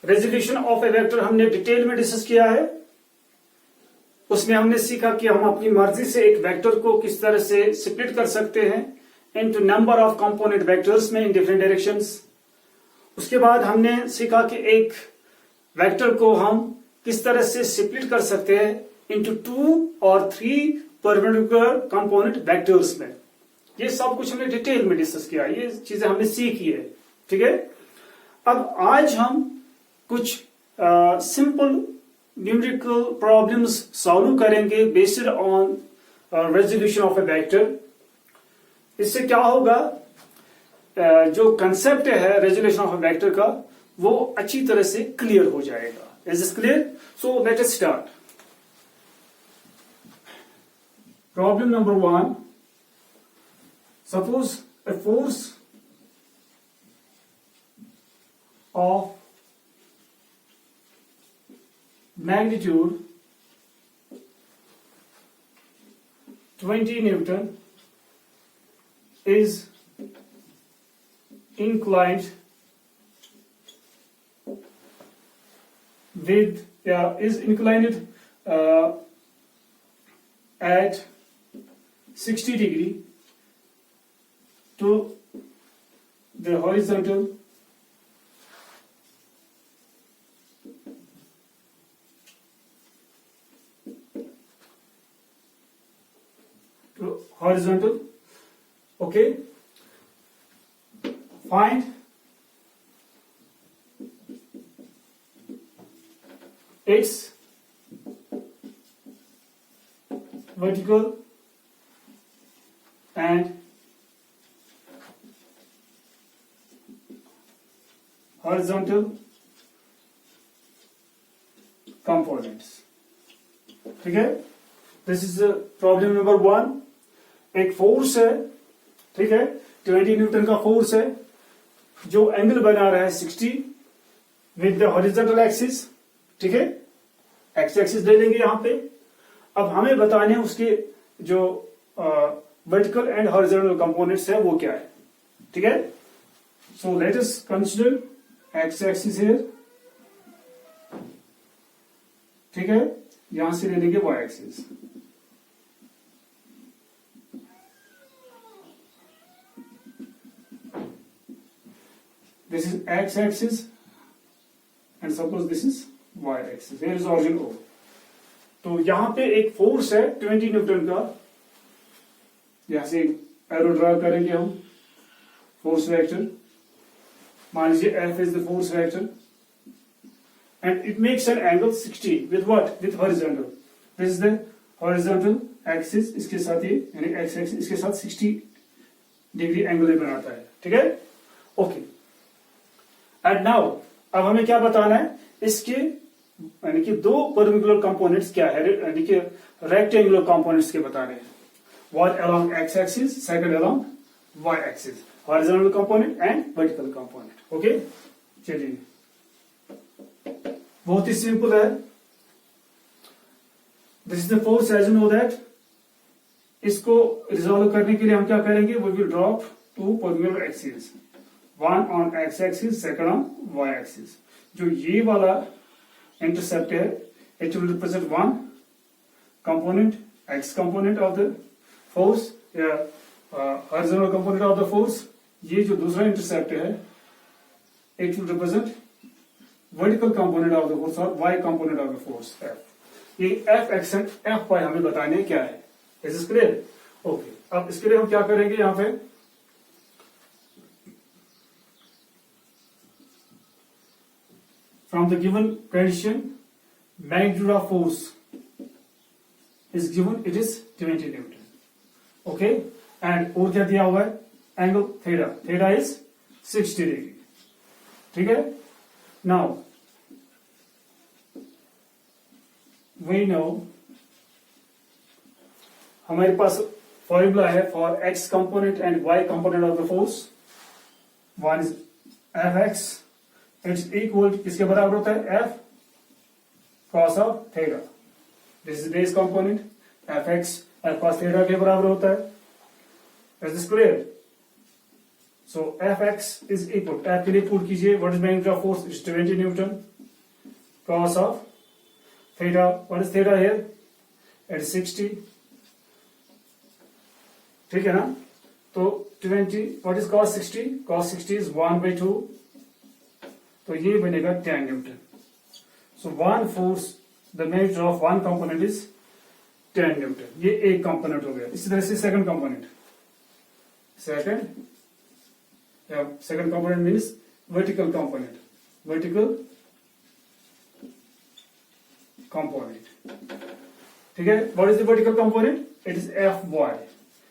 Resolution of a vector हमने detail में discuss किया है। उसमें हमने सीखा कि हम अपनी मर्जी से एक वेक्टर को किस तरह से स्प्लिट कर सकते हैं into number of component vectors में इन डिफरेंट डायरेक्शंस। उसके बाद हमने सीखा कि एक वेक्टर को हम किस तरह से स्प्लिट कर सकते हैं इनटू 2 और 3 परपेंडिकुलर कंपोनेंट वेक्टर्स में। ये सब कुछ हमने डिटेल में डिस्कस किया, ये चीजें हमने सीखी है। ठीक है, अब आज हम कुछ सिंपल न्यूमेरिकल प्रॉब्लम्स सॉल्व करेंगे based on resolution of a vector. इससे क्या होगा, जो कंसेप्ट है रेजोल्यूशन ऑफ ए वेक्टर का वो अच्छी तरह से क्लियर हो जाएगा। Is this clear? So let us start. Problem number 1, suppose a force of magnitude 20 Newton is inclined at 60 degree to the horizontal okay, find its vertical and horizontal components। ठीक है, this is problem number 1। एक force है, ठीक है, 20 Newton का force है जो angle बना रहा है 60 विद द हॉरिजॉन्टल एक्सिस। ठीक है, एक्स एक्सिस ले लेंगे यहां पे। अब हमें बताने हैं उसके जो वर्टिकल एंड हॉरिजॉन्टल कंपोनेंट्स है वो क्या है। ठीक है, so let us consider X axis here. ठीक है, यहां से ले लेंगे Y axis. This is X axis and suppose this is Y axis. Here is origin O. तो यहां पे एक फोर्स है 20 न्यूटन का। यहां से एरो ड्रा करेंगे हम, फोर्स वेक्टर। मान लीजिए F is the force vector and it makes an angle 60 with what? With horizontal. This is the horizontal axis, इसके साथ ये यानी x axis इसके साथ 60 डिग्री एंगल बनाता है। ठीक है, ओके। एंड नाउ अब हमें क्या बताना है, इसके यानी कि दो परपेंडिकुलर कंपोनेंट्स क्या है, यानी कि रेक्टेंगुलर कंपोनेंट्स के बताने हैं। One along x axis, second along y axis, horizontal component and vertical component। Okay, चलिए बहुत ही सिंपल है। This is the force as you know that. इसको रिजॉल्व करने के लिए हम क्या करेंगे, we will drop two perpendicular axis, one on x axis, second on y axis. जो ये वाला इंटरसेप्ट है it will represent one component, x component of the force या horizontal component of the force. ये जो दूसरा इंटरसेप्ट है it will represent vertical component of the force और Y component of the force F. ये F x and F Y हमें बताने क्या है। Is this clear? ओके, अब इसके लिए हम क्या करेंगे, यहां पे from the given condition magnitude of force is given, it is 20 newton. Okay, and और क्या दिया हुआ है, angle theta, theta is 60 degree. ठीक है, नाउ वी नो हमारे पास फॉर्मूला है for x component and y component of the force. One is F x, it's equal किसके बराबर होता है, F cos of theta. This is base component, F x F cos theta के बराबर होता है। Is this clear? So F x is equal, F के लिए पुट कीजिए, what is magnitude of force, is 20 Newton. cos of theta. What is theta here? It is 60. ठीक है ना? तो 20, what is cos 60? Cos 60 is 1/2. तो ये बनेगा 10 Newton. So 1/4, the magnitude of one component is 10 Newton. ये एक कंपोनेंट हो गया. इसी तरह से second component. Second component means vertical component. Vertical component. ठीक है? What is the vertical component? It is Fy.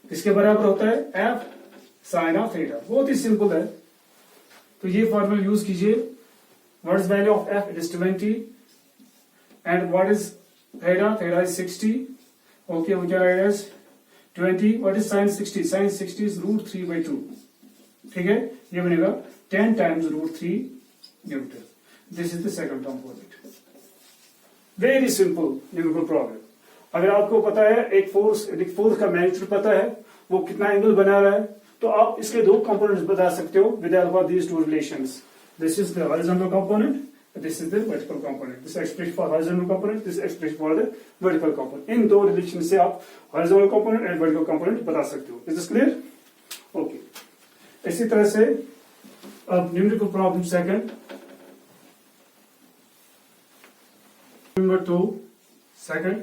किसके बराबर होता है? F sin of theta. बहुत ही सिंपल है. तो ये फॉर्मूला यूज कीजिए. What is value of F? It is 20. And what is theta? Theta is 60. Okay, we can write as 20. What is sin 60? Sin 60 is √3/2. ठीक है? ये बनेगा 10 times √3 Newton. This is the second component. Very simple numerical problem. अगर आपको पता है एक force का मैग्नीट्यूड पता है, वो कितना एंगल बना रहा है, तो आप इसके दो कंपोनेंट्स बता सकते हो with help of these two relations. This is the horizontal component, this is the vertical component. This expression for horizontal component, this expression for the vertical component. इन दो रिलेशन से आप horizontal component and vertical component बता सकते हो. Is this clear? Okay. इसी तरह से अब numerical problem second. Number 2, second,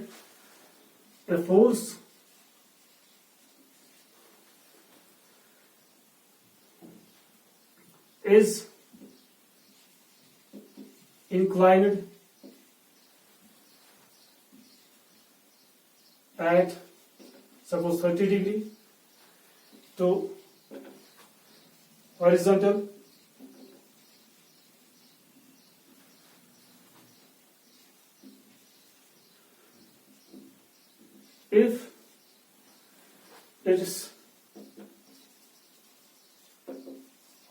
a force is inclined at suppose 30 degree to horizontal if it is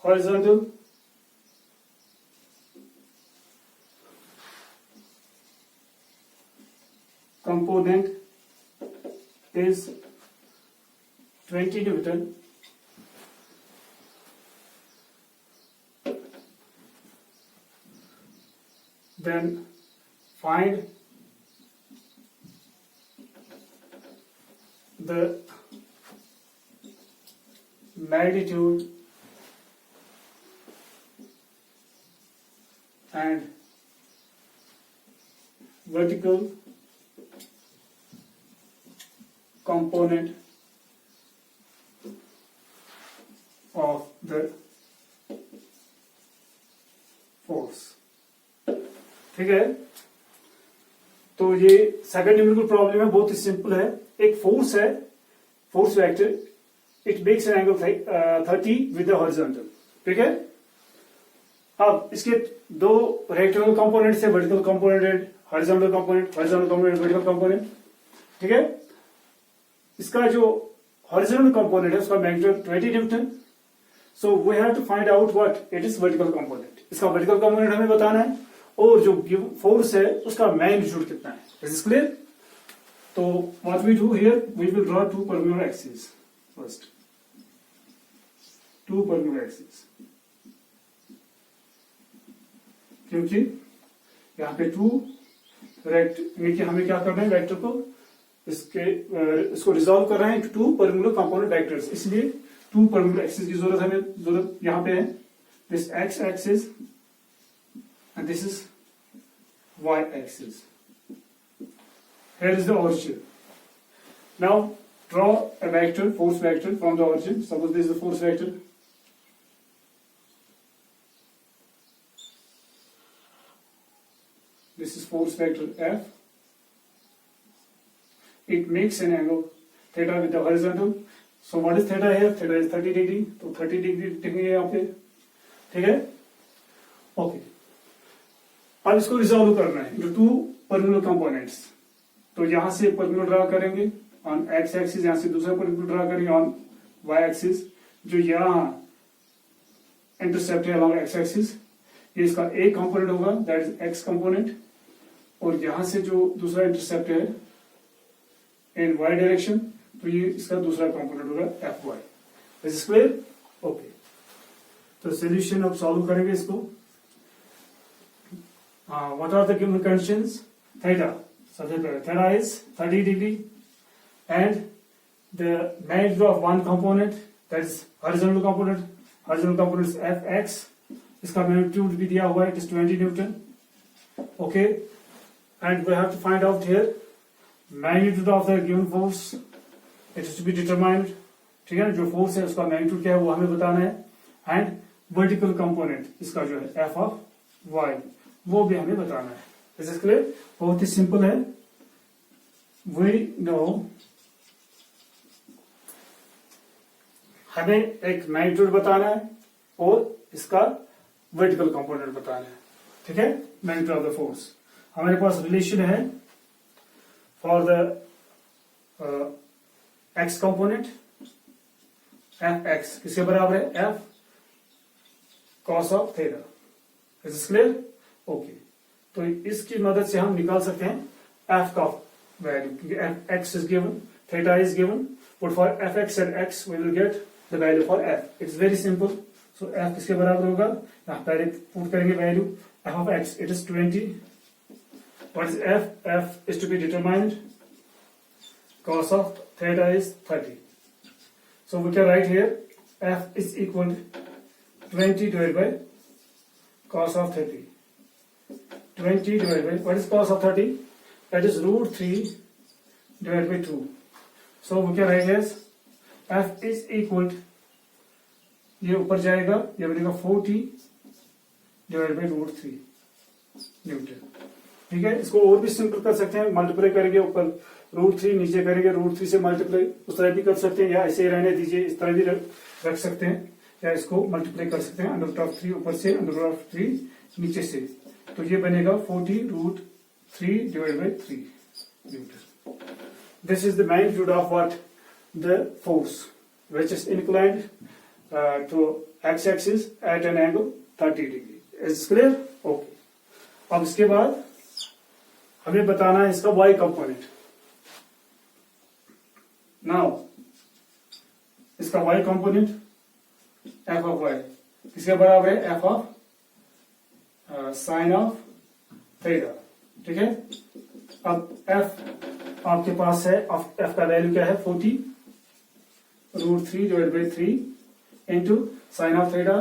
horizontal component is 20 Newton, then find the magnitude and vertical component of the force. ठीक है? तो ये second numerical problem है, बहुत ही simple है. एक force है, force vector, it makes an angle 30 with the horizontal. ठीक है? अब इसके दो रेक्टेंगल कंपोनेंट्स है, vertical component, horizontal component, vertical component. ठीक है? इसका जो हॉरिजॉन्टल कंपोनेंट है उसका magnitude 20 newton. So we have to find out what it is vertical component. इसका वर्टिकल कंपोनेंट हमें बताना है और जो फोर्स है उसका मैग्नीट्यूड कितना है. Is this clear? तो what we do here, we will draw two perpendicular axis. First two perpendicular axis, क्योंकि यहाँ पे टू हमें क्या करना है, वेक्टर को इसको रिजॉल्व कर रहे हैं टू परपेंडिकुलर कंपोनेंट वेक्टर्स, इसलिए टू परपेंडिकुलर एक्सिस की जरूरत यहाँ पे है. This x axis and this is y axis. Here is the origin. Now draw a vector, force vector from the origin. Suppose this is the force vector. This is force vector F. It makes an angle theta with the horizontal. So what is theta here? Theta is 30 degree. तो 30 degree लिखेंगे यहाँ पे. ठीक है? Okay. अब इसको resolve करना है इंटू टू परपेंडिकुलर कंपोनेंट्स. तो यहां से परपेंडिकुलर ड्रा करेंगे ऑन एक्स एक्सिस, यहां से दूसरा परपेंडिकुलर ड्रा करेंगे ऑन वाई एक्सिस. जो यहां इंटरसेप्ट है अलॉन्ग एक्स एक्सिस, ये इसका एक कंपोनेंट होगा, दैट इज एक्स कंपोनेंट. और यहां से जो दूसरा इंटरसेप्ट है इन वाई डायरेक्शन, तो ये इसका दूसरा कंपोनेंट होगा F y. Is it clear? Okay. तो सोल्यूशन अब सॉल्व करेंगे इसको. what are the given conditions? Theta. सबसे पहले theta is 30 degree and the magnitude of one component, that is horizontal component is fx. इसका magnitude भी दिया हुआ है, it is 20 Newton. Okay, and we have to find out here magnitude of the given force. It is to be determined. ठीक है ना, जो force है उसका मैग्नीट्यूड क्या है वो हमें बताना है. एंड वर्टिकल कंपोनेंट इसका जो है एफ ऑफ वाई वो भी हमें बताना है. Is it clear? बहुत ही सिंपल है. वी नो हमें एक मैग्नीट्यूड बताना है और इसका वर्टिकल कंपोनेंट बताना है. ठीक है, मैग्नीट्यूड ऑफ द फोर्स. हमारे पास रिलेशन है for the x component. F x किसके बराबर है? F cos of theta. Is it clear? Okay, तो इसकी मदद से हम निकाल सकते हैं एफ का वैल्यू, क्योंकि F x is given, theta is given, but for F x and x we will get the value for F. It's very simple. So F किसके बराबर होगा? यहाँ पहले पुट करेंगे value. F of x it is 20. What is F? F is to be determined. Cos of theta is 30. So we can write here f is equal to 20 divided by cos of 30. 20 divided by, what is cos of 30? That is root 3 divided by 2. So we can write as f is equal to, ये ऊपर जाएगा, ये बनेगा 40 divided by root 3 newton. ठीक है, इसको और भी सिंपल कर सकते हैं. मल्टीप्लाई करेंगे ऊपर रूट 3, नीचे करेंगे रूट 3 से मल्टीप्लाई. उस तरह भी कर सकते हैं, या ऐसे ही रहने दीजिए, इस तरह भी रख सकते हैं, या इसको मल्टीप्लाई कर सकते हैं. अंडर रूट ऑफ 3 ऊपर से, अंडर रूट ऑफ 3 नीचे से. तो ये बनेगा 40 root 3 divide by 3 newton. This is the magnitude of what? The force which is inclined to x axis at an angle 30 degree. Is clear? Okay. अब इसके बाद हमें बताना है इसका वाई कंपोनेंट. नाउ इसका y component f of y किसके बराबर है? f of sine of theta. ठीक है, अब f आपके पास है, f का वैल्यू क्या है? 40 root 3 divide by 3 into sine of theta.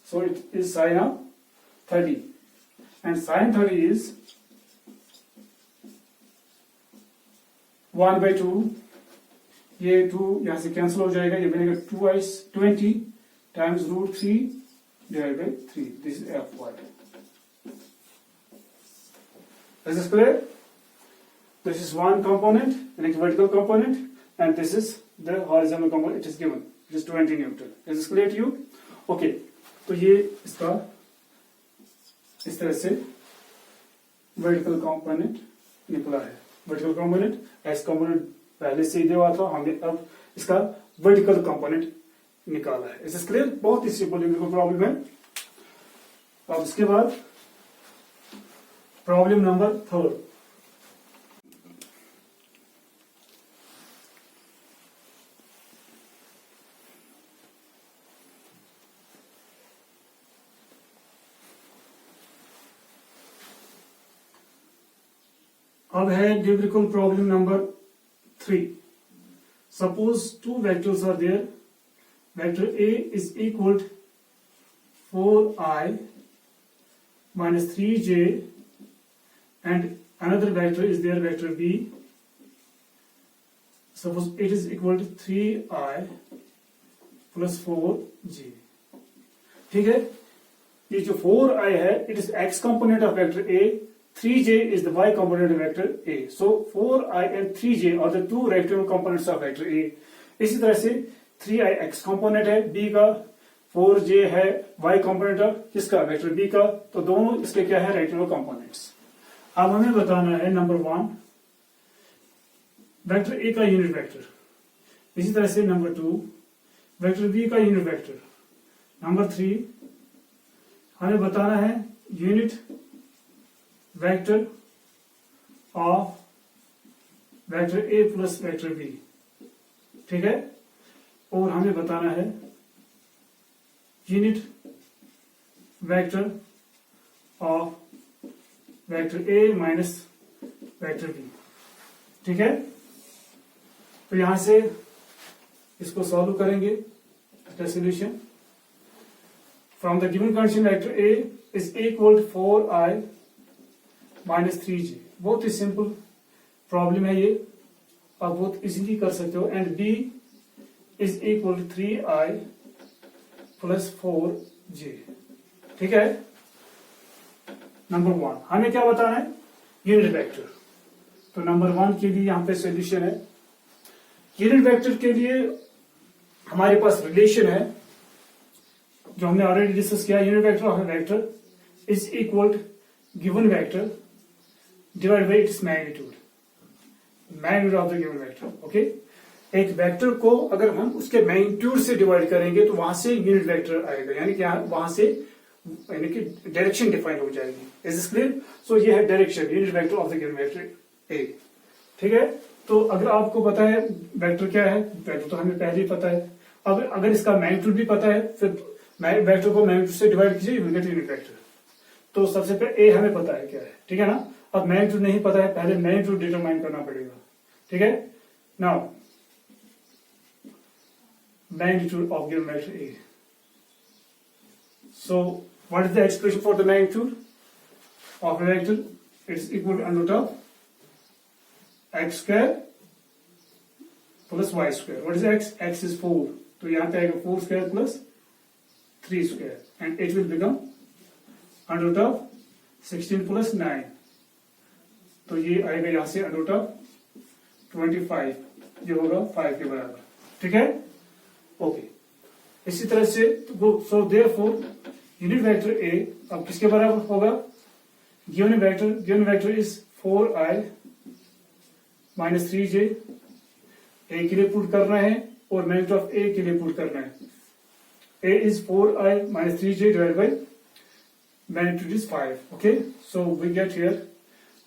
So it is sine of 30 and sine 30 is 1/2. ये 2 यहां से कैंसिल हो जाएगा, ये बनेगा 20 times root 3 divide by 3. This is F y. This is clear? This is one component, यानी कि vertical component, and this is the horizontal component. It is given, it is 20 newton. This is clear to you? Okay, तो ये इसका इस तरह से vertical component निकला है. वर्टिकल कंपोनेंट, एक्स कंपोनेंट पहले से ही दिया था, हमने अब इसका वर्टिकल कंपोनेंट निकाला है. Is clear? बहुत ही सिंपल न्यूमेरिकल प्रॉब्लम है. अब इसके बाद प्रॉब्लम नंबर 3. अब है numerical problem number 3. Suppose two vectors are there. Vector A is equal to 4i minus 3j, and another vector is there, vector B. Suppose it is equal to 3i plus 4j. ठीक है, ये जो 4i है, it is x component of vector A. 3j is the y component of vector A. So 4i and 3j are the two rectangular components of vector A. इसी तरह से 3i x component है B का, 4j है y component of किसका? Vector B का. तो दोनों इसके क्या है? rectangular components. अब हमें बताना है नंबर 1 वेक्टर A का यूनिट वेक्टर. इसी तरह से नंबर 2 वेक्टर B का यूनिट वेक्टर. नंबर 3 हमें बताना है unit vector of vector A plus vector B. ठीक है, और हमें बताना है unit vector of vector A minus vector B. ठीक है, तो यहां से इसको सॉल्व करेंगे। The solution from the given condition vector A is equal to 4i minus 3j। बहुत ही सिंपल प्रॉब्लम है ये, आप बहुत इजीली कर सकते हो। And B is equal to 3i plus 4j। ठीक है, नंबर 1 हमें क्या बताना है, यूनिट वेक्टर। तो नंबर 1 के लिए यहां पे सॉल्यूशन है। यूनिट वेक्टर के लिए हमारे पास रिलेशन है जो हमने ऑलरेडी डिस्कस किया। Unit vector of a vector is equal to given vector divide by its magnitude, magnitude of the given vector. Okay, एक वेक्टर को अगर हम उसके मैग्नीट्यूड से डिवाइड करेंगे तो वहां से यूनिट वेक्टर आएगा, यानी कि वहां से यानी कि डायरेक्शन डिफाइन हो जाएगी। Is this clear? सो ये है direction, unit vector of the given vector ए। ठीक है, तो अगर आपको पता है वेक्टर क्या है, वेक्टर तो हमें पहले ही पता है। अब अगर इसका मैग्नीट्यूड भी पता है, फिर वेक्टर को मैग्नीट्यूड से डिवाइड कीजिए, यूनिट वेक्टर। तो सबसे पहले ए हमें पता है क्या है, ठीक है ना। अब मैग्नीट्यूड नहीं पता है, पहले मैग्नीट्यूड डिटरमाइन करना पड़ेगा। ठीक है, now magnitude of given vector A. So, what is the expression for the magnitude of a vector? It is equal to under root of x square plus y square. What is x? X is 4. तो यहाँ पे आएगा 4 square plus 3 square, and it will become under root of 16 plus 9. तो ये आएगा यहाँ से under root of 25, ये होगा 5 के बराबर। ठीक है, ओके। इसी तरह से so therefore unit vector A अब किसके बराबर होगा, given vector is 4i minus 3j। ए के लिए पुट करना है और मैग्नीट्यूड ऑफ ए के लिए पुट करना है। A is 4i minus 3j divide by magnitude is 5। Okay, so we get here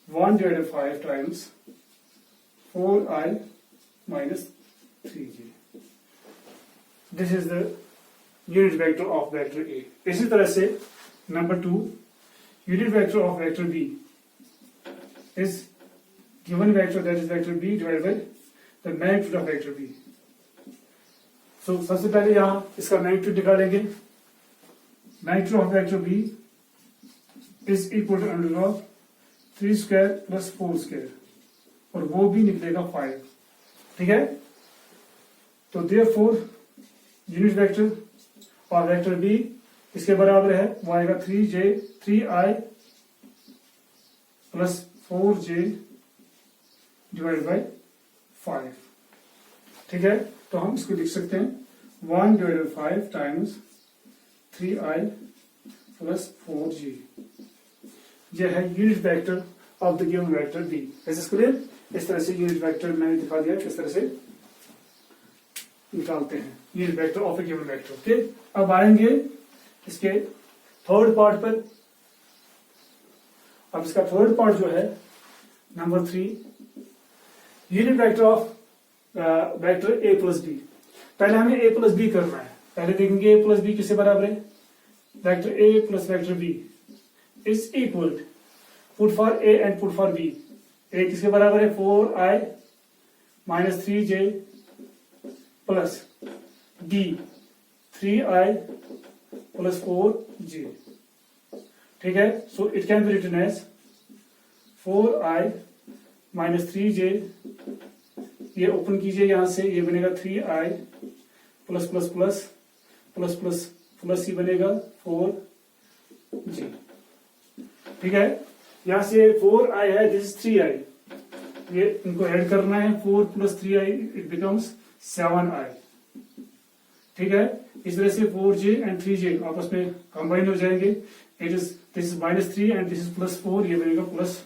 1 divided 5 times 4i minus 3j। This is the unit vector of vector A. इसी तरह से number 2, unit vector of vector B is given vector that is vector B divide by the magnitude of vector B. So सबसे पहले यहां इसका magnitude निकालेंगे। Magnitude of vector B is equal to under of 3 square plus 4 square, और वो भी निकलेगा 5। ठीक है, तो देयरफॉर यूनिट वेक्टर और वेक्टर बी इसके बराबर है, वो आएगा 3i plus 4j divide by 5। ठीक है, तो हम इसको लिख सकते हैं 1 divide by 5 times 3i plus 4j। यह है unit vector of the given vector B. Is clear? इस तरह से यूनिट वेक्टर मैंने दिखा दिया किस तरह से निकालते हैं unit vector of A given vector. Okay, अब आएंगे इसके थर्ड पार्ट पर। अब इसका थर्ड पार्ट जो है number 3, unit vector of vector A plus B. पहले हमें ए प्लस बी करना है। पहले देखेंगे ए प्लस बी किससे बराबर है, vector A plus vector B is equal put for A and put for B. A किसके बराबर है, 4i minus 3j plus b 3i plus 4j। ठीक है, so it can be written as 4i minus 3j, ये open कीजिए यहां से, ये बनेगा 3i plus plus plus plus plus plus ही बनेगा 4j। ठीक है, यहां से 4i है, दिस इज 3i, ये इनको ऐड करना है, 4 plus 3i it becomes 7i। ठीक है, इस तरह से 4j एंड 3j आपस में कंबाइन हो जाएंगे। It is this is minus 3 and this is plus 4, ये बनेगा plus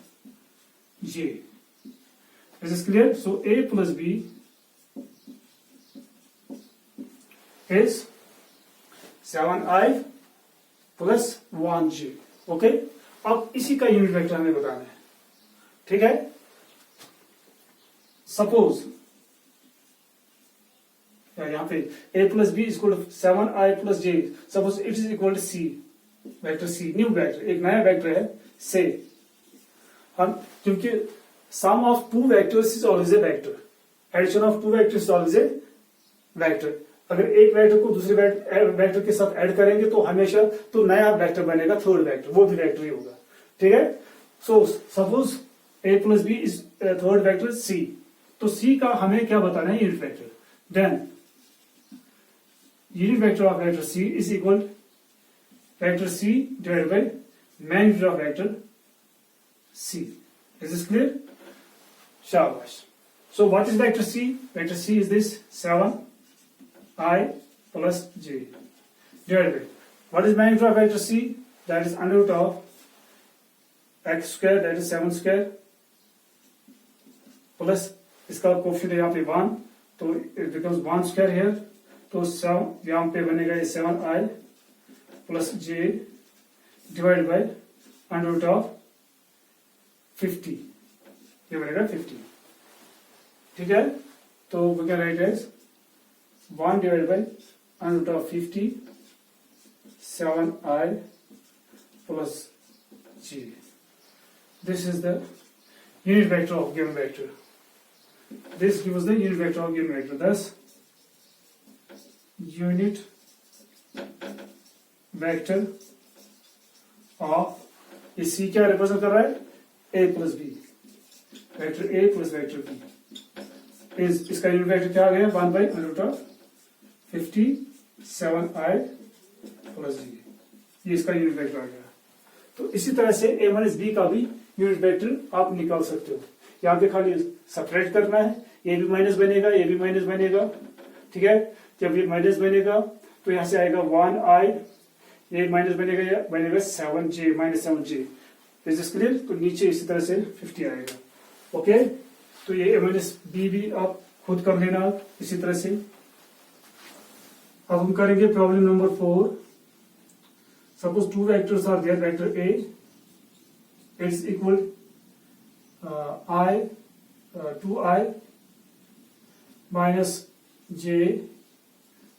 j। This is clear? So a plus b is 7i plus 1j। Okay, अब इसी का यूनिट वेक्टर हमें बताना है। ठीक है, सपोज यहाँ पे a plus B is equal to 7i plus j। Suppose it is equal to c, vector c, new vector, एक नया वेक्टर है से। हम क्योंकि sum of two vectors is always a vector, addition of two vectors is always a vector. अगर एक vector को दूसरे वेक्टर के साथ ऐड करेंगे तो हमेशा तो नया वेक्टर बनेगा, थर्ड वेक्टर, वो भी वेक्टर ही होगा। ठीक है, so suppose a plus B is third vector c, तो c का हमें क्या बताना है, unit vector. Then unit vector of vector c is equal vector c divided by magnitude of vector c। Is this clear? शाबाश। So what is vector c? Vector c is this 7i plus j divided by, what is magnitude of vector c? That is under root of x square, that is 7 square, plus इसका coefficient है यहाँ पे 1, तो it becomes 1 square here, तो 7 यहाँ पे बनेगा ये 7i plus j divided by under root of 50, ये बनेगा 50। ठीक है, तो we can write as 1 divide by under root of 50 7i plus g। This is the unit vector of given vector. This gives the unit vector of given vector. This unit vector of, ये c क्या represent कर रहा है, a plus b, vector a plus vector b is, इसका unit vector क्या आ गया, 1 by under root of 50 7i plus g, ये इसका यूनिट वेक्टर आ गया। तो इसी तरह से a माइनस b का भी यूनिट वेक्टर आप निकाल सकते हो। यहाँ पे खाली सपरेट करना है, ये भी माइनस बनेगा, ये भी माइनस बनेगा। ठीक है, जब ये माइनस बनेगा तो यहाँ से आएगा 1i, ये माइनस बनेगा, ये बनेगा 7j minus 7j। Is this clear? तो नीचे इसी तरह से 50 आएगा। ओके, तो ये a माइनस बी भी आप खुद कर लेना इसी तरह से। अब हम करेंगे problem number 4। Suppose two vectors are there, vector a is equal i 2i minus j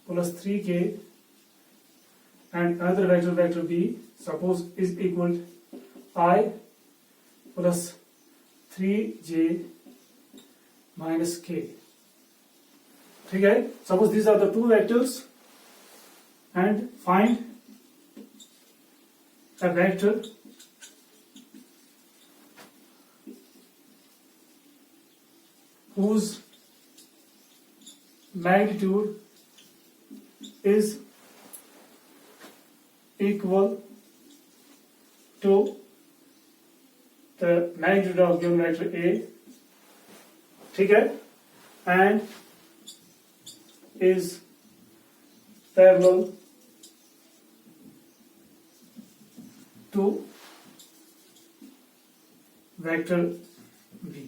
plus 3k, and another vector, vector b, suppose is equal I plus 3j minus k। ठीक है, suppose these are the two vectors and find a vector whose magnitude is equal to the magnitude of given vector A, ठीक है, and is parallel to vector B।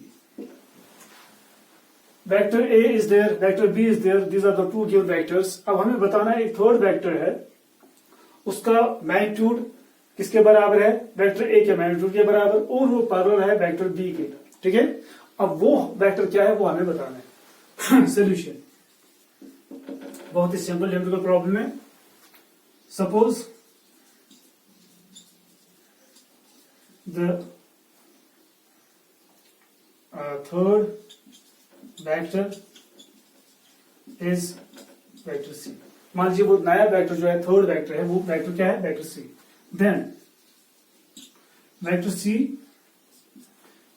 Vector A is there, vector B is there, these are the two given vectors। अब हमें बताना है एक third vector है, उसका magnitude किसके बराबर है, वेक्टर ए के मैग्नीट्यूड के बराबर, और वो पैरेलल है वेक्टर बी के। ठीक है, अब वो वेक्टर क्या है वो हमें बताना है। सोल्यूशन बहुत ही सिंपल न्यूमेरिकल प्रॉब्लम है। Suppose the third vector is vector C. मान लीजिए वो नया वेक्टर जो है, थर्ड वेक्टर है, वो वेक्टर क्या है, vector C. Then vector C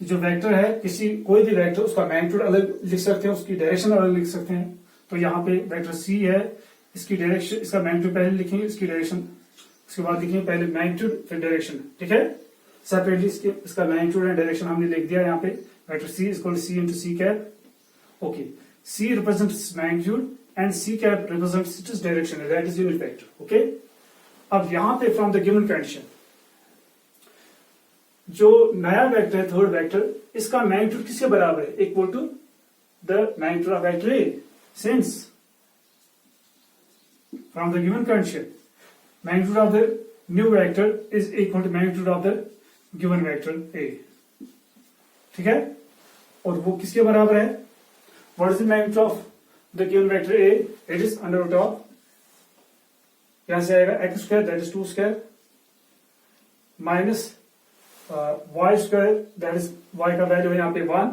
जो वेक्टर है, किसी कोई भी वेक्टर, उसका मैग्नीट्यूड अलग लिख सकते हैं, उसकी डायरेक्शन अलग लिख सकते हैं। तो यहाँ पे वेक्टर सी है, इसकी डायरेक्शन, इसका मैग्नीट्यूड पहले लिखेंगे, इसकी डायरेक्शन उसके बाद लिखेंगे, पहले मैग्नीट्यूड फिर डायरेक्शन। ठीक है, सेपरेटली इसका मैग्नीट्यूड एंड डायरेक्शन हमने लिख दिया यहाँ पे। Vector C is equal to C into C cap. Okay, C represents magnitude and c cap represents its direction, that is unit vector। okay, अब यहां पे from the given condition जो नया वेक्टर है, थर्ड वेक्टर, इसका magnitude किसके बराबर है, equal to the magnitude of vector A. Since from the given condition magnitude of the new vector is equal to magnitude of the given vector a। ठीक है, और वो किसके बराबर है, what is the magnitude of the given vector A? It is under root of, यहां से आएगा x square, that is 2 square, minus y square that is y का वैल्यू है यहाँ पे 1,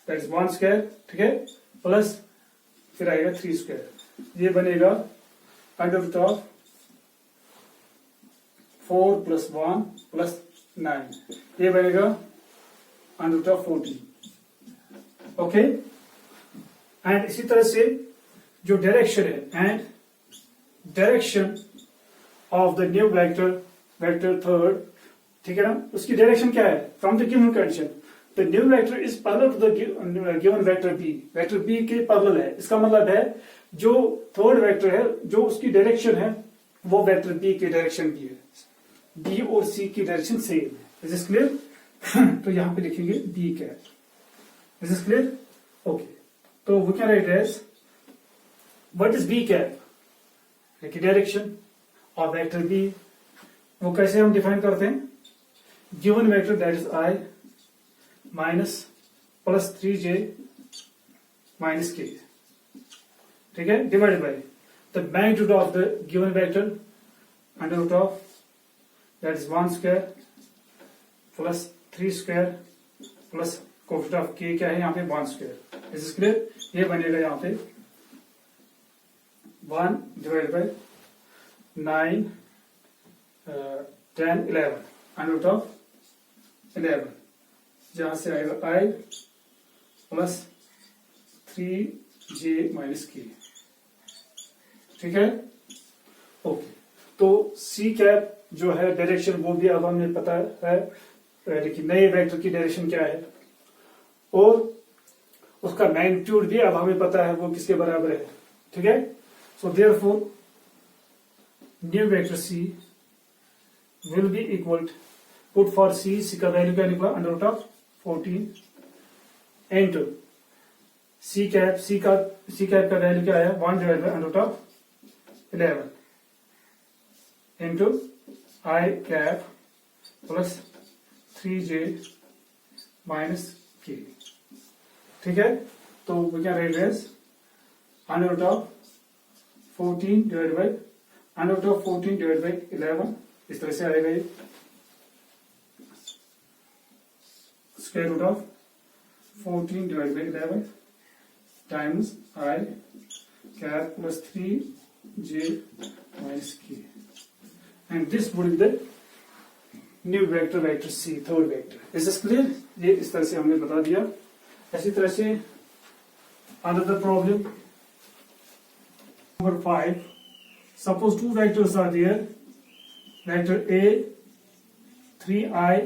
दैट इज 1 स्क्वायर, ठीक है, प्लस फिर आएगा 3 स्क्वायर, ये बनेगा under root of 4 plus 1 plus 9, ये बनेगा under root of 14, okay. And इसी तरह से जो डायरेक्शन है, and direction of the new vector third, ठीक है ना, उसकी डायरेक्शन क्या है, from the given condition the new vector is parallel to the given vector B के पैरेलल है। इसका मतलब है जो थर्ड वेक्टर है, जो उसकी डायरेक्शन है वो वेक्टर बी की डायरेक्शन भी है, बी और सी की डायरेक्शन सेम है। Is this clear? तो यहां पे लिखेंगे B cap. Is this clear? Okay, तो we can write as what is B cap, की डायरेक्शन और वेक्टर बी, वो कैसे हम डिफाइन करते हैं, given vector that is I minus plus 3j minus k, ठीक है, divided by the magnitude of the given vector under root of that is 1 square plus 3 square plus coefficient of k क्या है यहाँ पे 1 square. Is this clear? ये बनेगा यहाँ पे 1 divided by 9 10 11 under root of 11, जहां से आएगा आई प्लस 3j माइनस k, ठीक है, ओके। तो सी कैप जो है डायरेक्शन वो भी अब हमें पता है, लेकिन नए वेक्टर की डायरेक्शन क्या है, और उसका मैग्नीट्यूड भी अब हमें पता है वो किसके बराबर है, ठीक है। So therefore new vector C will be equal, put for C का वैल्यू क्या निकला, under root of 14 into C cap का वैल्यू क्या है 1 divide by under root of 11 into I cap plus 3j minus k, ठीक है। तो we can write as under root of 14 divide by under root of 14 divide by 11, इस तरह से आएगा ये square root of 14 divide by 11 times i cap plus 3j minus k, and this would be the new vector C third vector. Is this clear? ये इस तरह से हमने बता दिया। ऐसी तरह से another problem number 5, suppose two vectors are there, vector A 3i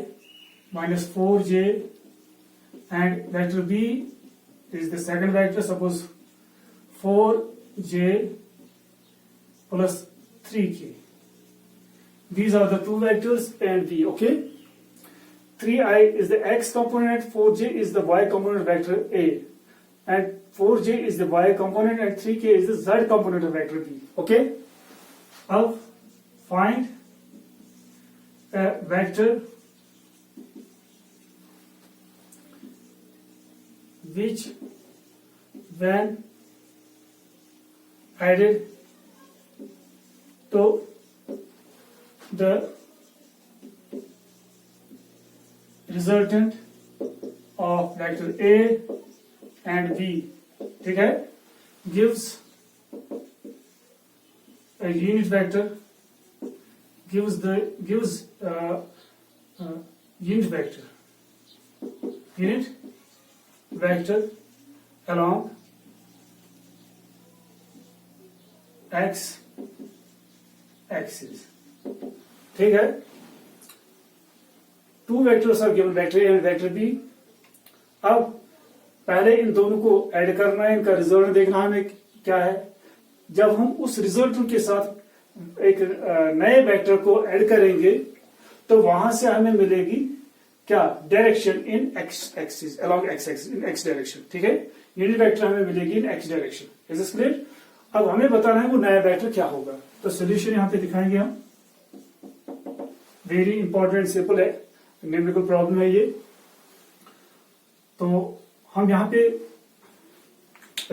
minus 4j and vector B is the second vector, suppose 4j plus 3k. These are the two vectors and B, okay. 3i is the x component, 4j is the y component vector A, and 4j is the y component and 3k is the z component of vector B, okay. Now find a vector which when added to the resultant of vector A and B, ठीक है, gives a unit vector, gives unit vector along x axis, ठीक है। Two vectors are given, vector A and vector B. अब पहले इन दोनों को add करना है, इनका रिजल्ट देखना हमें क्या है। जब हम उस रिजल्ट के साथ एक नए वेक्टर को ऐड करेंगे तो वहां से हमें मिलेगी क्या, direction in X axis, along X axis, in x direction, ठीक है। यूनिट वेक्टर हमें मिलेगी in x direction. Is this clear? अब हमें बताना है वो नया वेक्टर क्या होगा। तो सोल्यूशन यहां पे दिखाएंगे हम। वेरी इंपॉर्टेंट सिंपल है, न्यूमेरिकल प्रॉब्लम है ये। तो हम यहां पे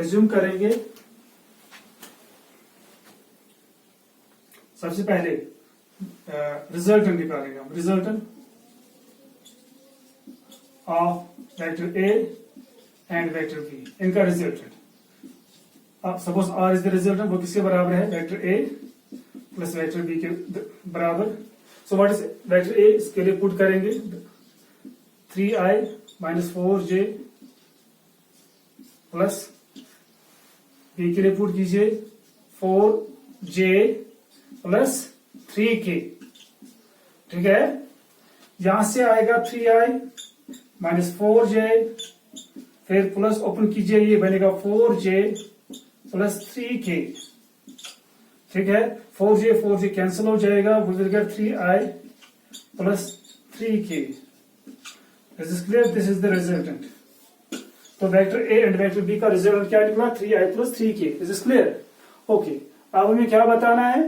एज्यूम करेंगे, सबसे पहले रिजल्टेंट निकालेंगे हम। Resultant of vector A and vector B, इनका रिजल्टेंट। अब suppose R is the resultant, वो किसके बराबर है, vector A plus vector B के बराबर। So what is vector A, इसके लिए पुट करेंगे 3i minus 4j plus B के लिए पुट कीजिए 4j प्लस 3k। ठीक है, यहां से आएगा 3i माइनस 4j, फिर प्लस ओपन कीजिए, ये बनेगा 4j प्लस 3k। ठीक है, 4j कैंसिल हो जाएगा, we will get 3i plus 3k। This is clear, this is the resultant. तो vector A and vector B का रिजल्ट क्या निकला, 3i plus 3k। This is clear. Okay, अब हमें क्या बताना है,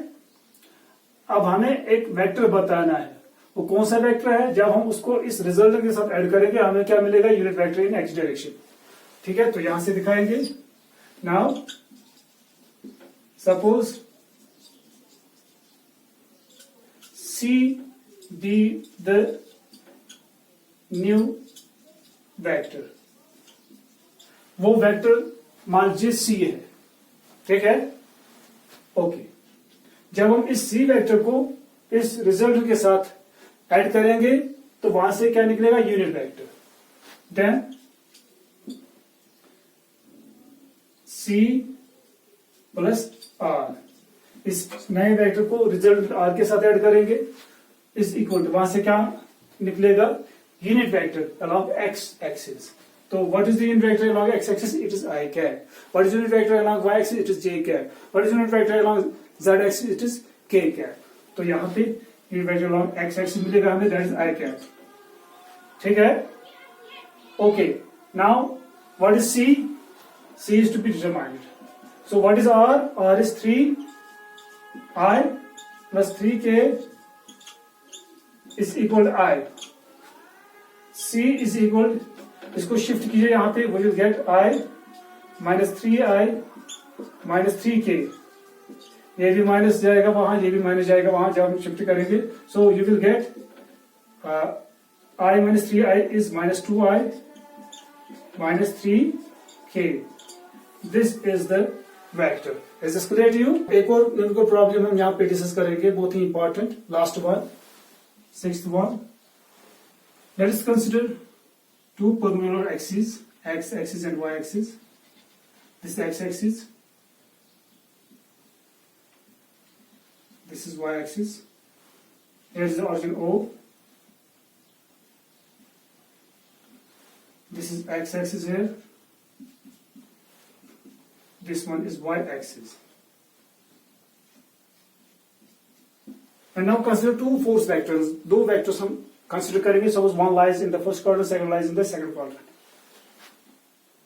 अब हमें एक वेक्टर बताना है। वो कौन सा वेक्टर है, जब हम उसको इस रिजल्ट के साथ ऐड करेंगे हमें क्या मिलेगा, unit vector in x direction. ठीक है, तो यहां से दिखाएंगे। Now suppose C be the new vector, वो वेक्टर मान लीजिए सी है। ठीक है, ओके, जब हम इस सी वेक्टर को इस रिजल्ट के साथ ऐड करेंगे तो वहां से क्या निकलेगा, unit vector. Then C plus R, इस नए वेक्टर को रिजल्ट आर के साथ ऐड करेंगे, इस इक्वल टू वहां से क्या निकलेगा, unit vector along x axis. तो what is the unit vector along x axis, it is I cap. What is unit vector along Y axis, it is J cap. What is unit vector along Z axis, it is K cap. तो यहां पे unit vector along x axis मिलेगा हमें, that is I cap. ठीक है, okay, now what is C, C is to be determined. So what is R, R is 3i plus 3k is equal i. C is equal, इसको shift कीजिए यहां पे, we will get i minus 3i minus 3k। ये भी minus जाएगा वहां, ये भी माइनस जाएगा वहां जब हम शिफ्ट करेंगे। So you will get i minus 3i is minus 2i minus 3k। This is the vector. Is this clear to you? एक और न्यूमेरिकल प्रॉब्लम हम यहाँ पे डिस्कस करेंगे, बहुत ही important, last one, 6th one. Let us consider two perpendicular axes, x axis and y axis. This is x axis, this is y axis. Here is the origin O. This is x axis here. This one is y axis. And now consider two force vectors. दो vectors हम consider करेंगे. Suppose one lies in the first quadrant, second lies in the second quadrant.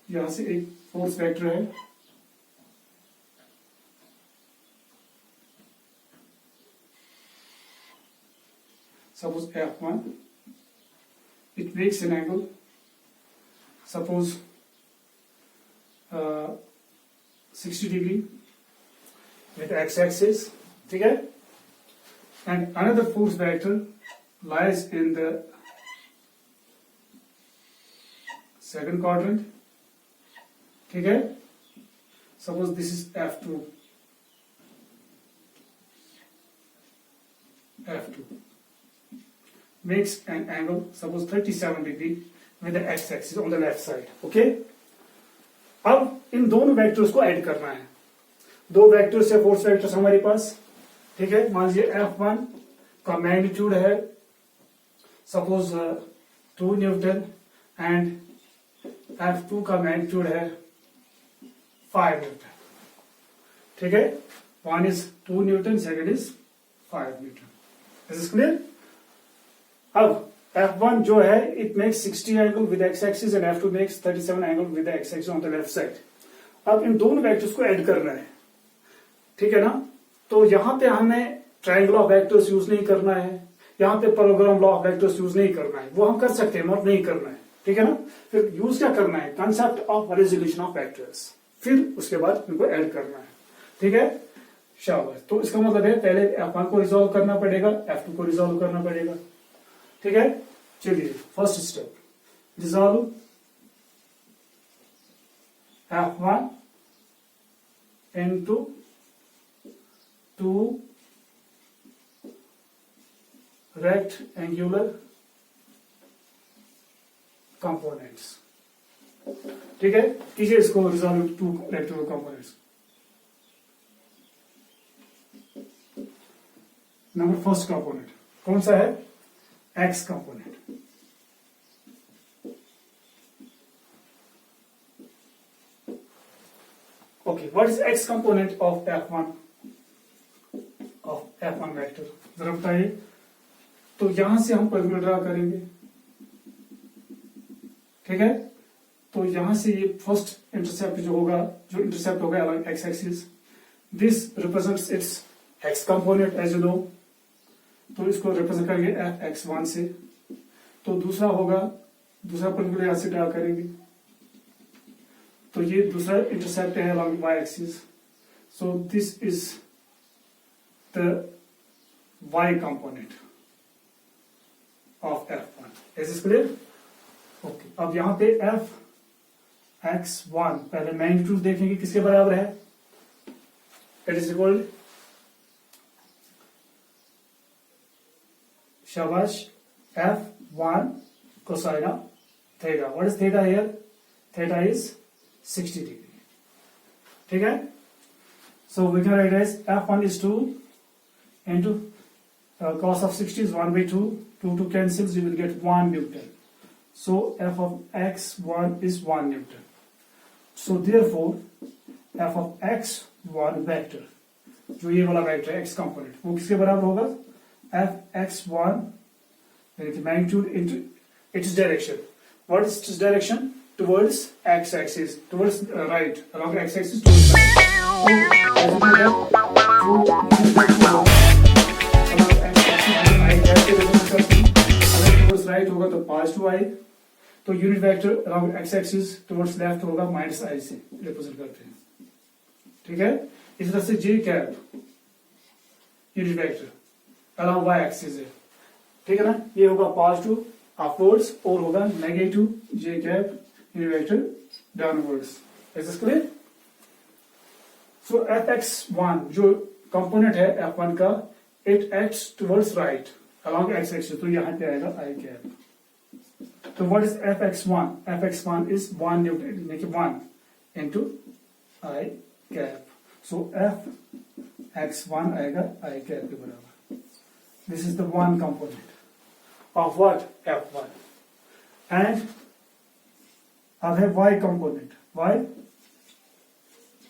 यहां से एक force vector है. Suppose F1. It makes an angle. Suppose 60 degree with x-axis. ठीक है? And another force vector lies in the second quadrant. ठीक है? Suppose this is F2. F2 makes an angle, suppose 37 degree with the x-axis on the left side. Okay? अब इन दोनों vectors को add करना है. दो वेक्टर्स या फोर्स वेक्टर्स हमारे पास. ठीक है, मान लीजिए F1 का मैग्नीट्यूड है सपोज 2 न्यूटन एंड F2 का मैग्नीट्यूड है 5 न्यूटन. ठीक है, one is 2 Newton, second is 5 Newton. This is clear. अब F1 जो है it makes 60 angle with x axis and F2 makes 37 angle with x axis on the left side. अब इन दोनों vectors को ऐड करना है. ठीक है ना. तो यहां पे हमें ट्रायंगल ऑफ वेक्टर्स यूज नहीं करना है, यहां पे पैराग्राम लॉ ऑफ वेक्टर्स यूज नहीं करना है. वो हम कर सकते हैं मगर नहीं करना है. ठीक है ना. फिर यूज क्या करना है, concept of resolution of vectors. फिर उसके बाद इनको ऐड करना है. ठीक है, शाबाश. तो इसका मतलब है पहले F1 को रिजोल्व करना पड़ेगा, F2 को रिजोल्व करना पड़ेगा. ठीक है, चलिए first step. Resolve F1 into two rectangular components। ठीक है, कीजिए इसको resolve to rectangular components. Number first component कौन सा है? X component. Okay, what is x component of F1 vector? जरा बताइए। तो यहां से हम परपेंडिकुलर ड्रा करेंगे, ठीक है। तो यहां से ये फर्स्ट इंटरसेप्ट जो इंटरसेप्ट होगा along x axis, this represents its x component as you know. तो इसको रिप्रेजेंट करेंगे Fx1 से। तो दूसरा परपेंडिकुलर यहां से ड्रा करेंगे। तो ये दूसरा इंटरसेप्ट है along y axis. So this is the y component of F1। Is this clear? Okay, अब यहां पे Fx1 पहले मैग्नीट्यूड देखेंगे किसके बराबर है। इट इज इक्वल, शाबाश, F1 cosine of theta। What is theta here? Theta is 60 degree. ठीक है, so we can write as F1 is 2 into cos of 60 is 1/2, 2 cancels, you will get 1 Newton। So f of x1 is 1 Newton। So therefore f of x1 vector, जो ये वाला vector है x component, वो किसके बराबर होगा? f x1 magnitude into its direction। What is its direction? Towards x axis, towards right, along x axis towards right। So as you know, towards right होगा तो पॉजिटिव i, तो unit vector along X axis towards left होगा minus i से represent करते हैं। ठीक है, इस तरह से j cap unit vector along y axis है। ठीक है ना, ये होगा पॉजिटिव अपवर्ड्स और होगा negative j cap unit vector downwards. Is this clear? So Fx1 जो कंपोनेंट है F1 का, it acts towards right along X axis, तो यहां पे आएगा i कैप। तो what is Fx1? Fx1 is 1 Newton, make it 1 into i cap. So Fx1 आएगा i cap के बराबर। This is the one component of what? F1। And अब है y component. y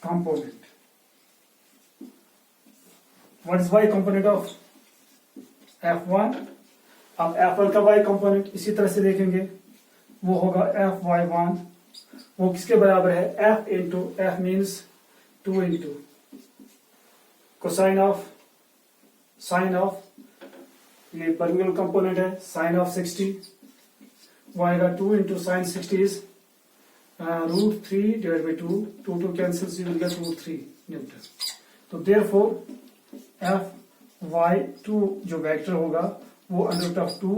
component, what is y component of F1? अब F1 का y component इसी तरह से देखेंगे, वो होगा Fy1। वो किसके बराबर है? f into f means 2 into cosine of sine of, ये परपेंडिकुलर कंपोनेंट है, साइन ऑफ 60, वो आएगा 2 into sine 60 is √3 divide by 2, 2 cancels, you will get √3 Newton. तो देयरफॉर Fy2 जो वेक्टर होगा वो √2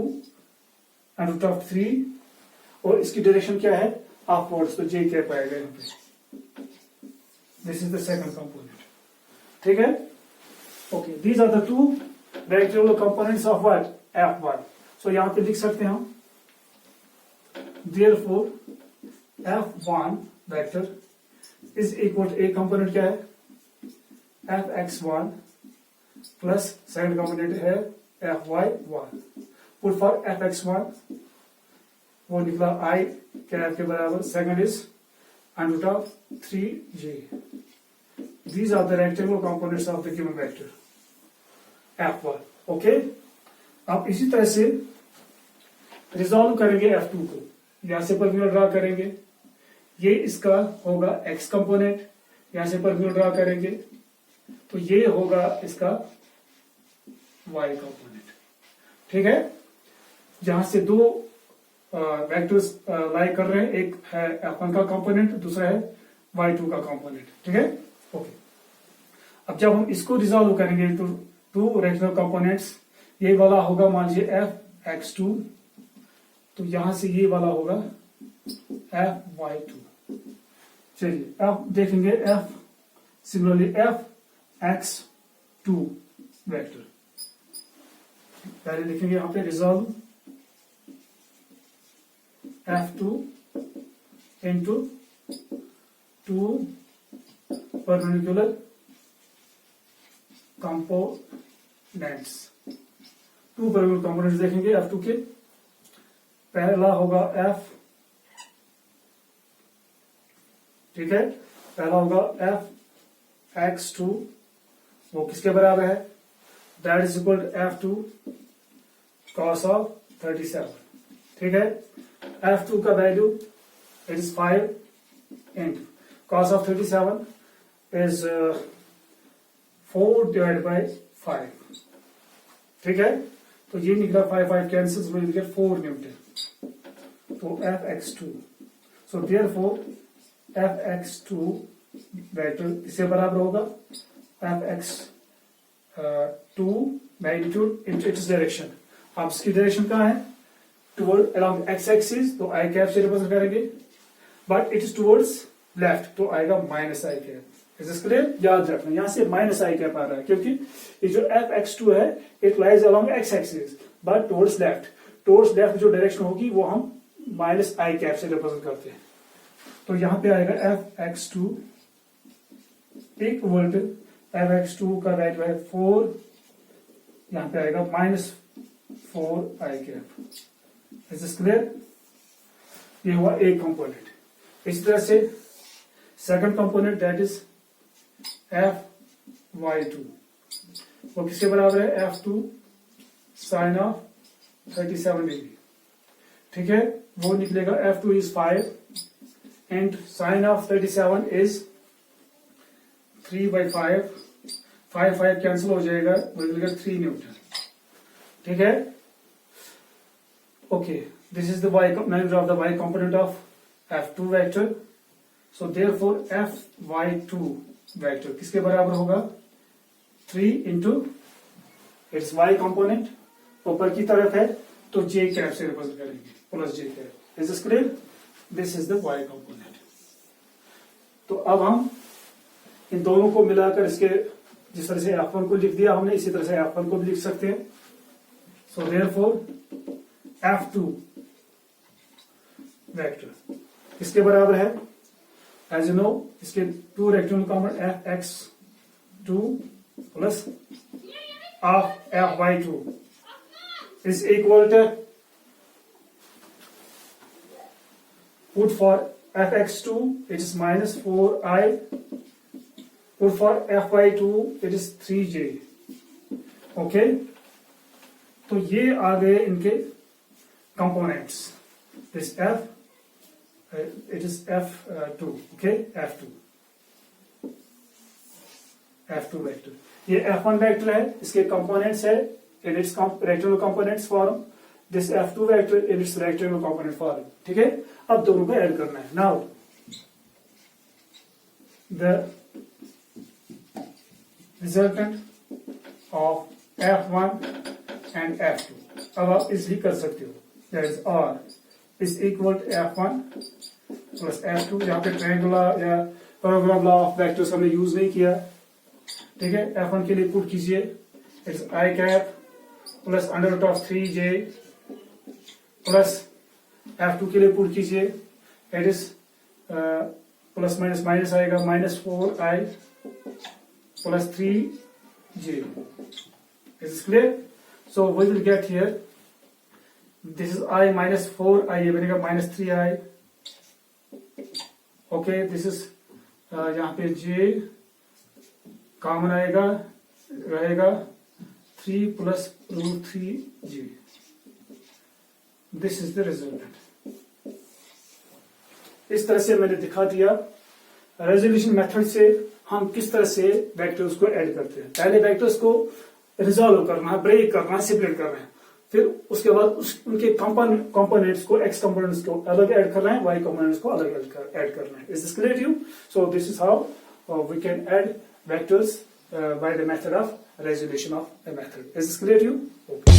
√3, और इसकी डायरेक्शन क्या है? अपवर्ड्स, तो j कैप आएगा यहाँ पे। This is the second component. ठीक है, okay, these are the two rectangular components of what? F1। सो यहां पे लिख सकते हैं हम, therefore F1 vector is equal to, एक कंपोनेंट क्या है? Fx1 प्लस सेकंड कंपोनेंट है Fy1। पुट फॉर Fx1 वो निकला i कैप के बराबर, second is √3j। These are the rectangular components of the given vector F1। Okay, अब इसी तरह से रिजॉल्व करेंगे F2 को। यहां से परपेंडिकुलर ड्रा करेंगे, ये इसका होगा x कंपोनेंट, यहां से परपेंडिकुलर ड्रा करेंगे तो ये होगा इसका y कंपोनेंट। ठीक है, जहां से दो वेक्टर्स लाई कर रहे हैं, एक है F1 का कंपोनेंट, दूसरा है y2 का कंपोनेंट। ठीक है, ओके। अब जब हम इसको रिजॉल्व करेंगे तो टू रेक्टेंगुलर कंपोनेंट्स, ये वाला होगा मान लीजिए Fx2, तो यहां से ये वाला होगा fy2। चलिए अब देखेंगे सिमिलरली fx2 वेक्टर। पहले लिखेंगे यहां पे resolve f2 into 2 perpendicular components। 2 perpendicular components देखेंगे f2 के। पहला होगा f, ठीक है, पहला होगा fx2, वो किसके बराबर है, that is equal to f2 cos of 37, ठीक है। f2 का value it is 5 into cos of 37 is 4 divide by 5, ठीक है। तो ये निकला 5 कैंसिल्स, विल गेट 4 न्यूटन। तो fx2, so therefore fx2 vector किसके बराबर होगा, fx2 magnitude into its direction. अब इसकी डायरेक्शन कहाँ है, टुवर्ड अलोंग एक्स एक्सिस, तो आई कैप से रिप्रेजेंट करेंगे, but it is towards left, तो आएगा minus I cap. Is this clear? याद रखना यहां से माइनस आई कैप आ रहा है, क्योंकि ये जो fx2 है it lies along X axis but towards left. Towards left जो डायरेक्शन होगी वो हम माइनस आई कैप से रिप्रेजेंट करते हैं। तो यहां पे आएगा fx2 इक्वल टू fx2 का वैल्यू है 4, यहां पे आएगा -4 आई कैप। Is this clear? ये हुआ एक कंपोनेंट। इस तरह से second component that is fy2, वो किसके बराबर है, f2 साइन ऑफ 37 डिग्री, ठीक है। वो निकलेगा f2 is 5 and sine of 37 is 3/5, 5 cancel हो जाएगा, विल गेट 3 न्यूटन, ठीक है। Okay, this is the y magnitude of the y component of f2 vector. So therefore fy2 vector किसके बराबर होगा, 3 इंटू इट्स y कंपोनेंट, ऊपर की तरफ है तो j कैप से रिप्रेजेंट करेंगे, plus j cap. Is this clear? This is the y component. तो अब हम इन दोनों को मिलाकर इसके जिस तरह से f1 को लिख दिया हमने, इसी तरह से f1 को भी लिख सकते हैं। सो देयरफॉर f2 वेक्टर किसके बराबर है, एज यू नो इसके 2 rectangular component fx2 plus of fy2 is equal to, put for fx2 it is -4i, put for fy2 it is 3j, okay. तो ये आ गए इनके components, this f it is f2, okay, f2 vector. ये f1 vector है, इसके components है in its rectangular components form, this f2 vector in its rectangular component form, ठीक है। अब दोनों को ऐड करना है। now the resultant of f1 and f2, अब आप इजली कर सकते हो, that is r is equal to f1 plus f2। यहाँ पे ट्रायंगुलर या पैराग्राफ लॉ ऑफ वेक्टर्स हमने यूज नहीं किया, ठीक है। f1 के लिए पुट कीजिए, it's i cap plus under root of 3j plus f2 के लिए पुट कीजिए, it is plus minus minus आएगा, -4i plus 3j। Is clear? So we will get here this is i -4i, ये बनेगा -3i, okay. This is यहाँ पे j common आएगा, रहेगा 3 plus √3j। This is the resultant. इस तरह से मैंने दिखा दिया रेजोल्यूशन मेथड से हम किस तरह से वेक्टर्स को ऐड करते हैं। पहले वेक्टर्स को रिजॉल्व करना है, ब्रेक करना है, सेपरेट करना है, फिर उसके बाद उनके कंपोनेंट्स को, एक्स कंपोनेंट्स को अलग ऐड करना है, वाई कंपोनेंट्स को अलग ऐड करना है। Is this clear to you? So this is how we can add vectors by the method of resolution of a method. Is this clear to you? Okay.